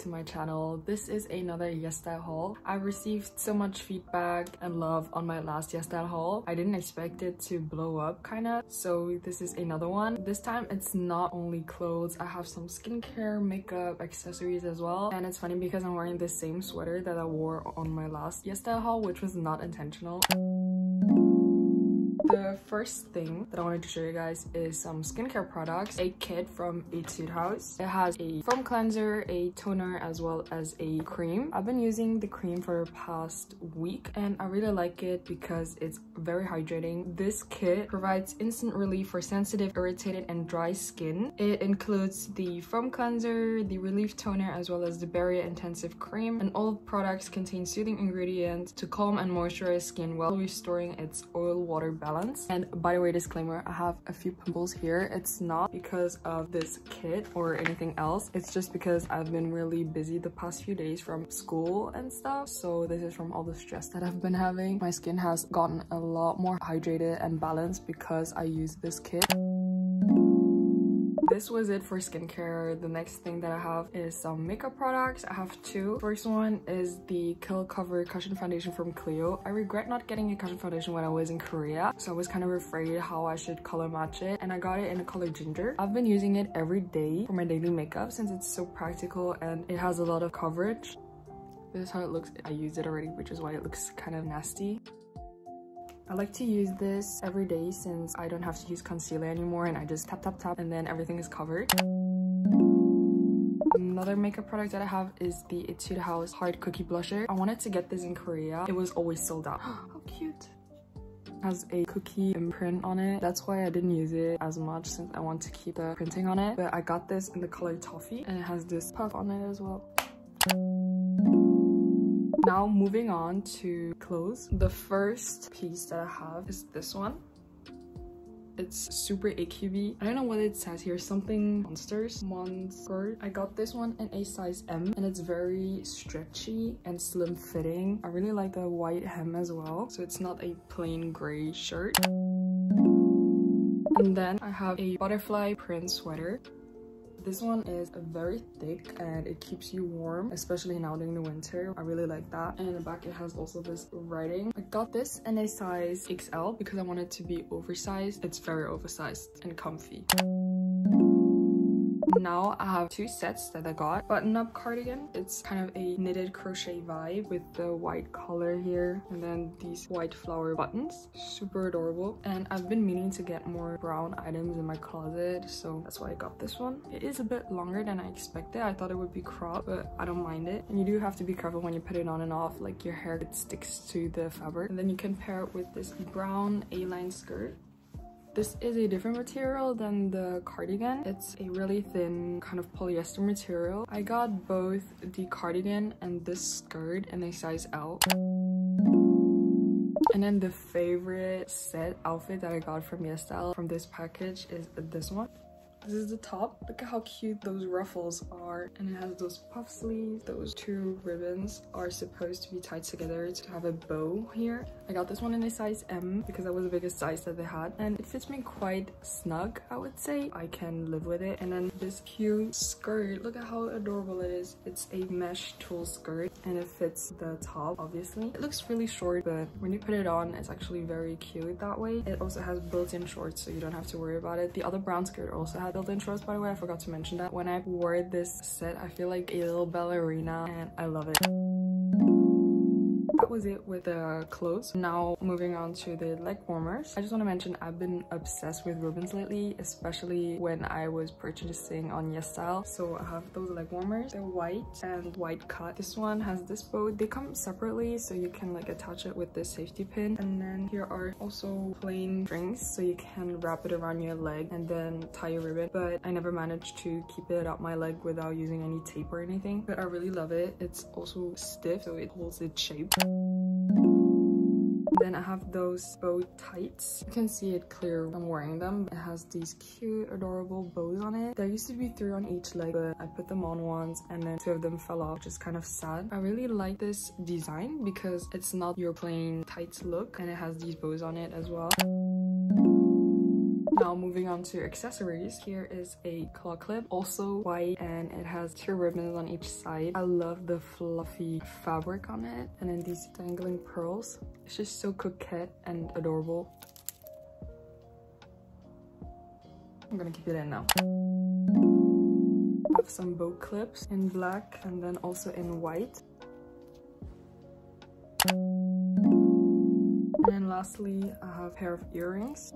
to my channel. This is another YESSTYLE haul. I received so much feedback and love on my last YESSTYLE haul. I didn't expect it to blow up kinda, so this is another one. This time it's not only clothes, I have some skincare, makeup, accessories as well. And it's funny because I'm wearing the same sweater that I wore on my last YESSTYLE haul, which was not intentional. The first thing that I wanted to show you guys is some skincare products. A kit from ETUDE house. It has a foam cleanser, a toner, as well as a cream. I've been using the cream for the past week and I really like it because it's very hydrating. This kit provides instant relief for sensitive, irritated, and dry skin. It includes the foam cleanser, the relief toner, as well as the barrier intensive cream, and all products contain soothing ingredients to calm and moisturize skin while restoring its oil-water balance. And by the way, disclaimer, I have a few pimples here. It's not because of this kit or anything else. It's just because I've been really busy the past few days from school and stuff. So this is from all the stress that I've been having. My skin has gotten a lot more hydrated and balanced because I use this kit. This was it for skincare. The next thing that I have is some makeup products. I have two. First one is the Kill Cover Cushion Foundation from CLIO. I regret not getting a cushion foundation when I was in Korea, so I was kind of afraid how I should color match it, and I got it in the color Ginger. I've been using it every day for my daily makeup since it's so practical and it has a lot of coverage. This is how it looks. I used it already, which is why it looks kind of nasty. I like to use this every day since I don't have to use concealer anymore and I just tap tap tap and then everything is covered. Another makeup product that I have is the ETUDE House Hard Cookie Blusher. I wanted to get this in Korea. It was always sold out. How cute. It has a cookie imprint on it. That's why I didn't use it as much since I want to keep the printing on it. But I got this in the color Toffee and it has this puff on it as well. Now moving on to clothes. The first piece that I have is this one. It's super Acubi. I don't know what it says here, something monsters. Monster. I got this one in a size M and it's very stretchy and slim fitting. I really like the white hem as well, so it's not a plain gray shirt. And then I have a butterfly print sweater. This one is very thick and it keeps you warm, especially now during the winter. I really like that. And in the back it has also this writing. I got this in a size XL because I want it to be oversized. It's very oversized and comfy. Now I have two sets that I got. Button-up cardigan. It's kind of a knitted crochet vibe with the white collar here and then these white flower buttons. Super adorable. And I've been meaning to get more brown items in my closet, so that's why I got this one. It is a bit longer than I expected. I thought it would be cropped, but I don't mind it. And you do have to be careful when you put it on and off, like your hair sticks to the fabric. And then you can pair it with this brown A-line skirt. This is a different material than the cardigan. It's a really thin kind of polyester material. I got both the cardigan and this skirt in a size L. And then the favorite set outfit that I got from YESSTYLE from this package is this one. This is the top. Look at how cute those ruffles are. And it has those puff sleeves. Those two ribbons are supposed to be tied together to have a bow here. I got this one in a size M because that was the biggest size that they had. And it fits me quite snug, I would say. I can live with it. And then this cute skirt. Look at how adorable it is. It's a mesh tulle skirt and it fits the top, obviously. It looks really short, but when you put it on, it's actually very cute that way. It also has built-in shorts, so you don't have to worry about it. The other brown skirt also had built-in shorts, by the way. I forgot to mention that. When I wore this set, I feel like a little ballerina and I love it. That was it with the clothes. Now moving on to the leg warmers. I just want to mention I've been obsessed with ribbons lately, especially when I was purchasing on YESSTYLE. So I have those leg warmers. They're white and white cut. This one has this bow. They come separately, so you can like attach it with this safety pin. And then here are also plain strings, so you can wrap it around your leg and then tie your ribbon. But I never managed to keep it up my leg without using any tape or anything. But I really love it. It's also stiff, so it holds its shape. Then I have those bow tights. You can see it clear when I'm wearing them. It has these cute, adorable bows on it. There used to be 3 on each leg, but I put them on once and then 2 of them fell off, which is kind of sad. I really like this design because it's not your plain tights look and it has these bows on it as well. Now moving on to accessories, here is a claw clip, also white, and it has 2 ribbons on each side. I love the fluffy fabric on it, and then these dangling pearls. It's just so coquette and adorable. I'm gonna keep it in now. I have some bow clips in black and then also in white. And lastly, I have a pair of earrings.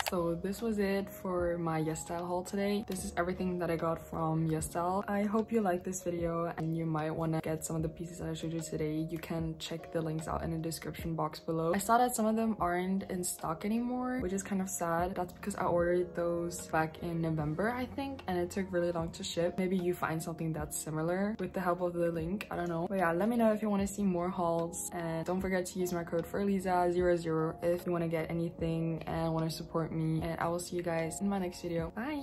So this was it for my YESSTYLE haul today. This is everything that I got from YESSTYLE. I hope you liked this video and you might want to get some of the pieces that I showed you today. You can check the links out in the description box below. I saw that some of them aren't in stock anymore, which is kind of sad. That's because I ordered those back in November, I think, and it took really long to ship. Maybe you find something that's similar with the help of the link. I don't know. But yeah, let me know if you want to see more hauls, and don't forget to use my code FURRYLIZA00 if you want to get anything and want to support me. And I will see you guys in my next video. Bye!